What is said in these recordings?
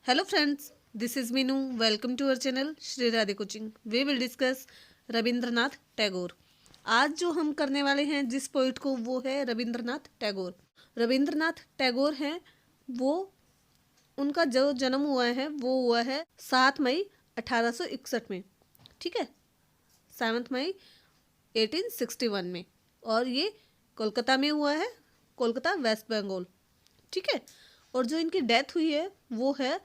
Hello friends, this is Minu. Welcome to our channel Shri Radhe coaching. We will discuss Rabindranath Tagore. आज जो हम करने वाले हैं जिस पोइट को वो है रविंद्रनाथ टैगोर. रविंद्रनाथ टैगोर हैं वो, उनका जो जन्म हुआ है वो हुआ है 7 मई 1861 में. ठीक है, 7 मई 1861 में, और ये कोलकाता में हुआ है, कोलकाता वेस्ट बंगाल. ठीक है, और जो इनकी डेथ हुई है वो है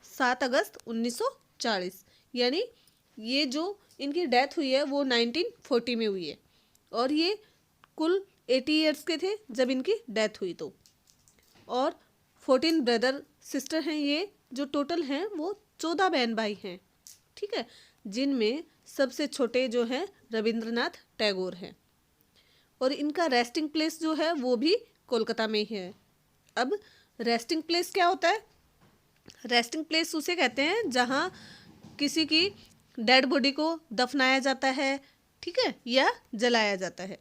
7 अगस्त 1940. यानी ये जो इनकी डेथ हुई है वो 1940 में हुई है, और ये कुल 80 ईयर्स के थे जब इनकी डेथ हुई. तो और 14 ब्रदर सिस्टर हैं, ये जो टोटल हैं वो 14 बहन भाई हैं. ठीक है, जिनमें सबसे छोटे जो हैं रविंद्रनाथ टैगोर हैं, और इनका रेस्टिंग प्लेस जो है वो भी कोलकाता में ही है. अब रेस्टिंग प्लेस क्या होता है? रेस्टिंग प्लेस उसे कहते हैं जहाँ किसी की डेड बॉडी को दफनाया जाता है, ठीक है, या जलाया जाता है,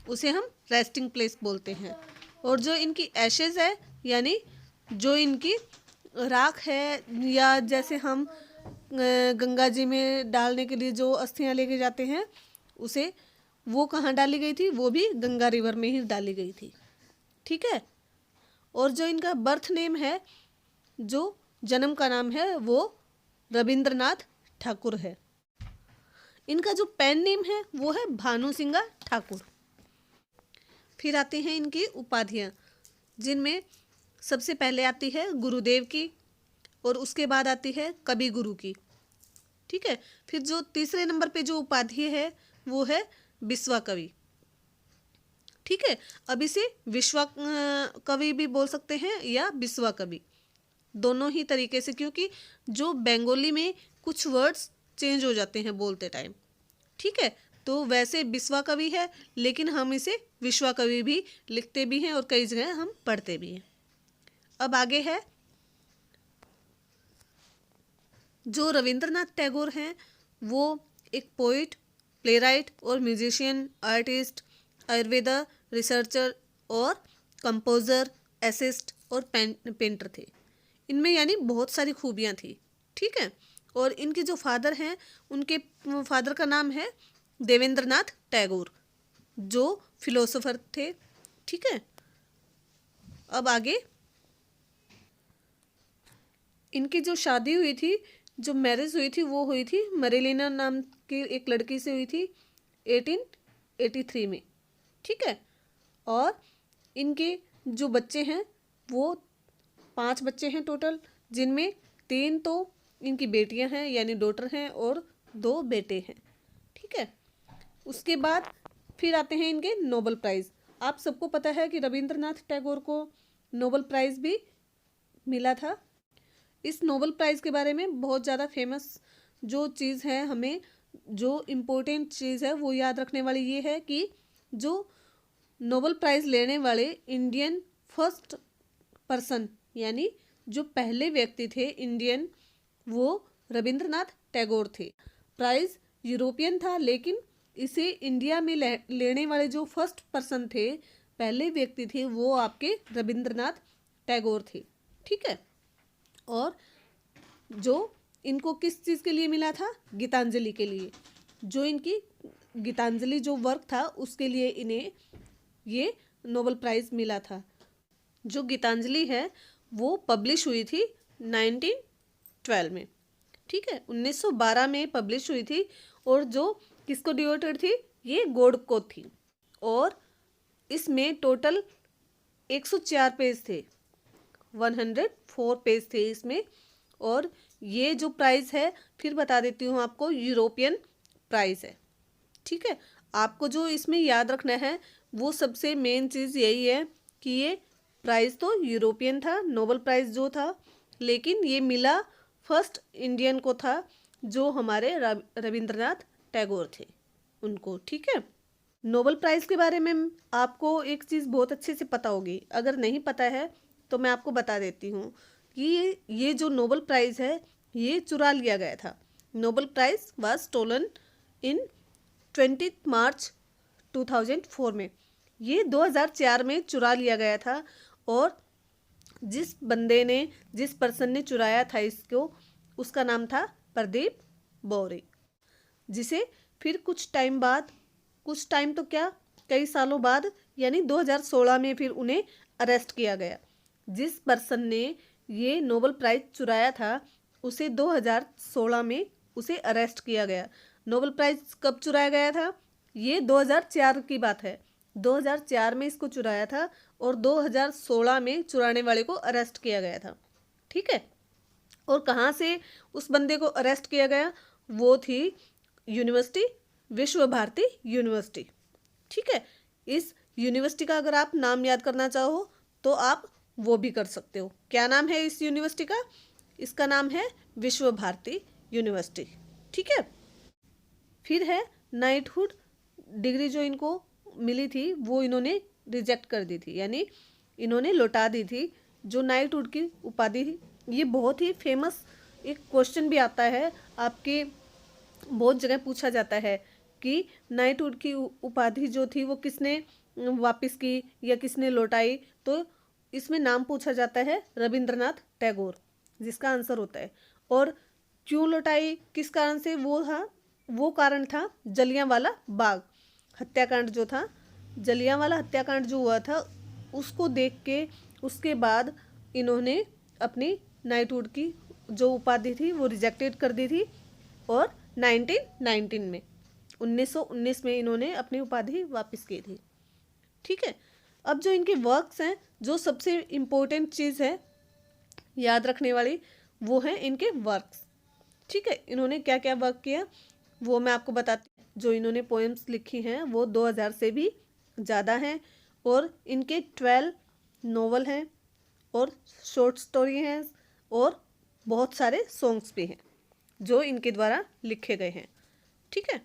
उसे हम रेस्टिंग प्लेस बोलते हैं. और जो इनकी एशेज है, यानी जो इनकी राख है, या जैसे हम गंगा जी में डालने के लिए जो अस्थियां लेके जाते हैं, उसे वो कहाँ डाली गई थी? वो भी गंगा रिवर में ही डाली गई थी. ठीक है, और जो इनका बर्थ नेम है, जो जन्म का नाम है, वो रविंद्रनाथ ठाकुर है. इनका जो पेन नेम है वो है भानु सिंगा ठाकुर. फिर आते हैं इनकी उपाधियाँ, जिनमें सबसे पहले आती है गुरुदेव की, और उसके बाद आती है कवि गुरु की. ठीक है, फिर जो तीसरे नंबर पे जो उपाधि है वो है विश्वा कवि. ठीक है, अब इसे विश्वा कवि भी बोल सकते हैं या विश्वा कवि, दोनों ही तरीके से, क्योंकि जो बंगाली में कुछ वर्ड्स चेंज हो जाते हैं बोलते टाइम. ठीक है, तो वैसे विश्वा कवि है, लेकिन हम इसे विश्वा कवि भी लिखते भी हैं और कई जगह हम पढ़ते भी हैं. अब आगे है, जो रविंद्रनाथ टैगोर हैं वो एक पोइट, प्लेराइट और म्यूजिशियन, आर्टिस्ट, आयुर्वेदा रिसर्चर और कंपोज़र, एसिस्ट और पेंटर थे. इनमें यानी बहुत सारी खूबियाँ थी. ठीक है, और इनके जो फादर हैं, उनके फादर का नाम है देवेंद्रनाथ टैगोर, जो फिलोसोफर थे. ठीक है, अब आगे इनकी जो शादी हुई थी, जो मैरिज हुई थी, वो हुई थी मरीलिना नाम की एक लड़की से हुई थी 1883 में. ठीक है, और इनके जो बच्चे हैं वो 5 बच्चे हैं टोटल, जिनमें 3 तो इनकी बेटियां हैं यानी डॉटर हैं, और 2 बेटे हैं. ठीक है, उसके बाद फिर आते हैं इनके नोबेल प्राइज़. आप सबको पता है कि रविंद्रनाथ टैगोर को नोबेल प्राइज़ भी मिला था. इस नोबेल प्राइज़ के बारे में बहुत ज़्यादा फेमस जो चीज़ है, हमें जो इम्पोर्टेंट चीज़ है वो याद रखने वाली ये है कि जो नोबेल प्राइज़ लेने वाले इंडियन फर्स्ट पर्सन, यानी जो पहले व्यक्ति थे इंडियन, वो रविंद्रनाथ टैगोर थे. प्राइज़ यूरोपियन था, लेकिन इसे इंडिया में लेने वाले जो फर्स्ट पर्सन थे, पहले व्यक्ति थे, वो आपके रविंद्रनाथ टैगोर थे. ठीक है, और जो इनको किस चीज़ के लिए मिला था? गीतांजलि के लिए. जो इनकी गीतांजलि जो वर्क था उसके लिए इन्हें ये नोबेल प्राइज़ मिला था. जो गीतांजलि है वो पब्लिश हुई थी 1912 में. ठीक है, 1912 में पब्लिश हुई थी, और जो किसको डिवोटेड थी? ये गॉड को थी. और इसमें टोटल 104 पेज थे, 104 पेज थे इसमें. और ये जो प्राइज़ है, फिर बता देती हूँ आपको, यूरोपियन प्राइज़ है. ठीक है, आपको जो इसमें याद रखना है वो सबसे मेन चीज़ यही है कि ये प्राइज़ तो यूरोपियन था, नोबेल प्राइज़ जो था, लेकिन ये मिला फर्स्ट इंडियन को था, जो हमारे रविंद्रनाथ टैगोर थे, उनको. ठीक है, नोबेल प्राइज़ के बारे में आपको एक चीज़ बहुत अच्छे से पता होगी, अगर नहीं पता है तो मैं आपको बता देती हूँ कि ये जो नोबेल प्राइज़ है ये चुरा लिया गया था. नोबेल प्राइज़ वाज स्टोलन इन 20 मार्च 2004 में. ये 2004 में चुरा लिया गया था, और जिस पर्सन ने चुराया था इसको, उसका नाम था प्रदीप बौरी, जिसे फिर कुछ टाइम तो क्या, कई सालों बाद यानी 2016 में फिर उन्हें अरेस्ट किया गया। जिस पर्सन ने ये नोबेल प्राइज चुराया था उसे 2016 में उसे अरेस्ट किया गया। नोबेल प्राइज कब चुराया गया था? ये 2004 की बात है। 2004 में इसको चुराया था और 2016 में चुराने वाले को अरेस्ट किया गया था। ठीक है। और कहाँ से उस बंदे को अरेस्ट किया गया? वो थी यूनिवर्सिटी, विश्व भारती यूनिवर्सिटी। ठीक है। इस यूनिवर्सिटी का अगर आप नाम याद करना चाहो तो आप वो भी कर सकते हो। क्या नाम है इस यूनिवर्सिटी का? इसका नाम है विश्व भारती यूनिवर्सिटी। ठीक है। फिर है नाइटहुड डिग्री जो इनको मिली थी वो इन्होंने रिजेक्ट कर दी थी, यानी इन्होंने लौटा दी थी जो नाइटहुड की उपाधि। ये बहुत ही फेमस एक क्वेश्चन भी आता है आपके, बहुत जगह पूछा जाता है कि नाइटहुड की उपाधि जो थी वो किसने वापस की या किसने लौटाई। तो इसमें नाम पूछा जाता है रविंद्रनाथ टैगोर, जिसका आंसर होता है। और क्यों लौटाई, किस कारण से, वो कारण था जलियांवाला बाग हत्याकांड जो था। जलियांवाला हत्याकांड जो हुआ था उसको देख के उसके बाद इन्होंने अपनी नाइटहुड की जो उपाधि थी वो रिजेक्टेड कर दी थी और 1919 में 1919 में इन्होंने अपनी उपाधि वापस की थी। ठीक है। अब जो इनके वर्क्स हैं, जो सबसे इम्पोर्टेंट चीज़ है याद रखने वाली, वो है इनके वर्क्स। ठीक है। इन्होंने क्या क्या वर्क किया वो मैं आपको बताती हूँ। जो इन्होंने पोएम्स लिखी हैं वो 2000 से भी ज़्यादा हैं और इनके 12 नोवेल हैं और शॉर्ट स्टोरी हैं और बहुत सारे सॉन्ग्स भी हैं जो इनके द्वारा लिखे गए हैं। ठीक है।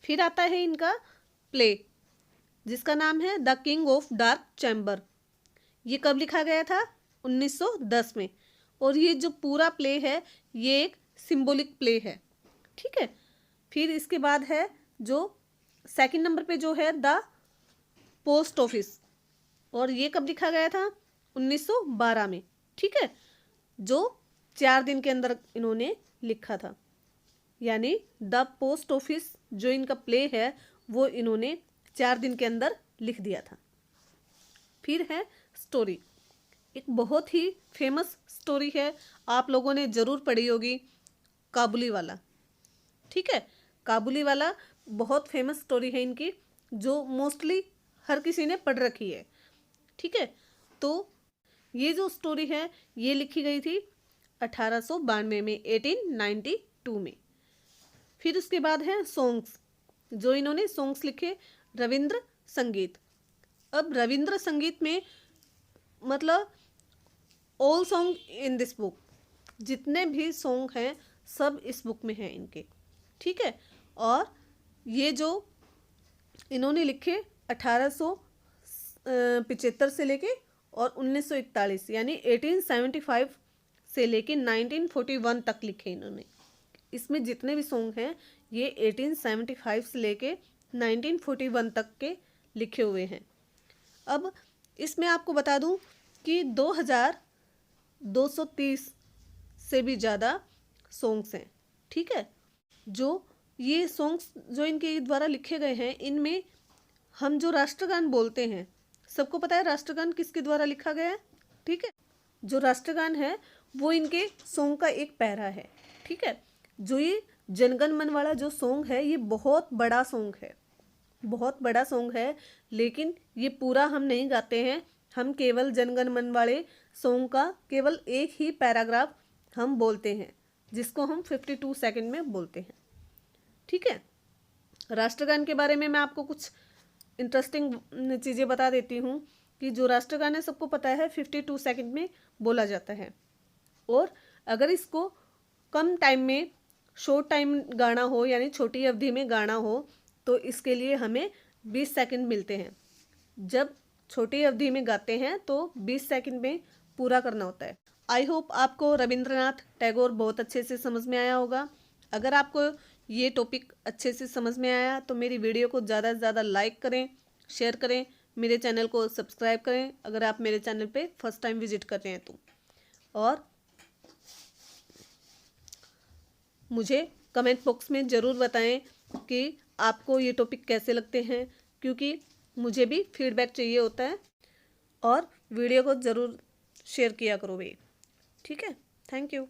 फिर आता है इनका प्ले जिसका नाम है the king of dark chamber. ये कब लिखा गया था? 1910 में। और ये जो पूरा प्ले है ये एक सिंबॉलिक प्ले है। ठीक है। फिर इसके बाद है जो सेकंड नंबर पे जो है द पोस्ट ऑफिस, और ये कब लिखा गया था? 1912 में। ठीक है। जो 4 दिन के अंदर इन्होंने लिखा था, यानी द पोस्ट ऑफिस जो इनका प्ले है वो इन्होंने 4 दिन के अंदर लिख दिया था। फिर है स्टोरी, एक बहुत ही फेमस स्टोरी है, आप लोगों ने ज़रूर पढ़ी होगी, काबुली वाला। ठीक है। काबुली वाला बहुत फेमस स्टोरी है इनकी, जो मोस्टली हर किसी ने पढ़ रखी है। ठीक है। तो ये जो स्टोरी है ये लिखी गई थी 1892 में, 1892 में। फिर उसके बाद है सॉन्ग्स, जो इन्होंने सॉन्ग्स लिखे रविंद्र संगीत। अब रविंद्र संगीत में मतलब all song in this book, जितने भी सॉन्ग हैं सब इस बुक में हैं इनके। ठीक है। और ये जो इन्होंने लिखे 1875 से लेके और 1941 यानी 1875 से लेके 1941 तक लिखे इन्होंने। इसमें जितने भी सॉन्ग हैं ये 1875 से लेके 1941 तक के लिखे हुए हैं। अब इसमें आपको बता दूं कि 2230 से भी ज़्यादा सॉन्ग्स हैं। ठीक है। जो ये सॉन्ग्स जो इनके द्वारा लिखे गए हैं इनमें हम जो राष्ट्रगान बोलते हैं, सबको पता है राष्ट्रगान किसके द्वारा लिखा गया है। ठीक है। जो राष्ट्रगान है वो इनके सॉन्ग का एक पैरा है। ठीक है। जो ये जनगण मन वाला जो सॉन्ग है ये बहुत बड़ा सॉन्ग है, बहुत बड़ा सॉन्ग है, लेकिन ये पूरा हम नहीं गाते हैं। हम केवल जनगण मन वाले सॉन्ग का केवल एक ही पैराग्राफ हम बोलते हैं, जिसको हम 52 सेकंड में बोलते हैं। ठीक है। राष्ट्रगान के बारे में मैं आपको कुछ इंटरेस्टिंग चीज़ें बता देती हूँ कि जो राष्ट्रगान है सबको पता है 52 सेकंड में बोला जाता है, और अगर इसको कम टाइम में शॉर्ट टाइम गाना हो यानी छोटी अवधि में गाना हो तो इसके लिए हमें 20 सेकंड मिलते हैं। जब छोटी अवधि में गाते हैं तो 20 सेकंड में पूरा करना होता है। आई होप आपको रविंद्रनाथ टैगोर बहुत अच्छे से समझ में आया होगा। अगर आपको ये टॉपिक अच्छे से समझ में आया तो मेरी वीडियो को ज़्यादा से ज़्यादा लाइक करें, शेयर करें, मेरे चैनल को सब्सक्राइब करें अगर आप मेरे चैनल पे फर्स्ट टाइम विजिट कर रहे हैं तो। और मुझे कमेंट बॉक्स में ज़रूर बताएं कि आपको ये टॉपिक कैसे लगते हैं, क्योंकि मुझे भी फीडबैक चाहिए होता है। और वीडियो को ज़रूर शेयर किया करो भाई। ठीक है, थैंक यू।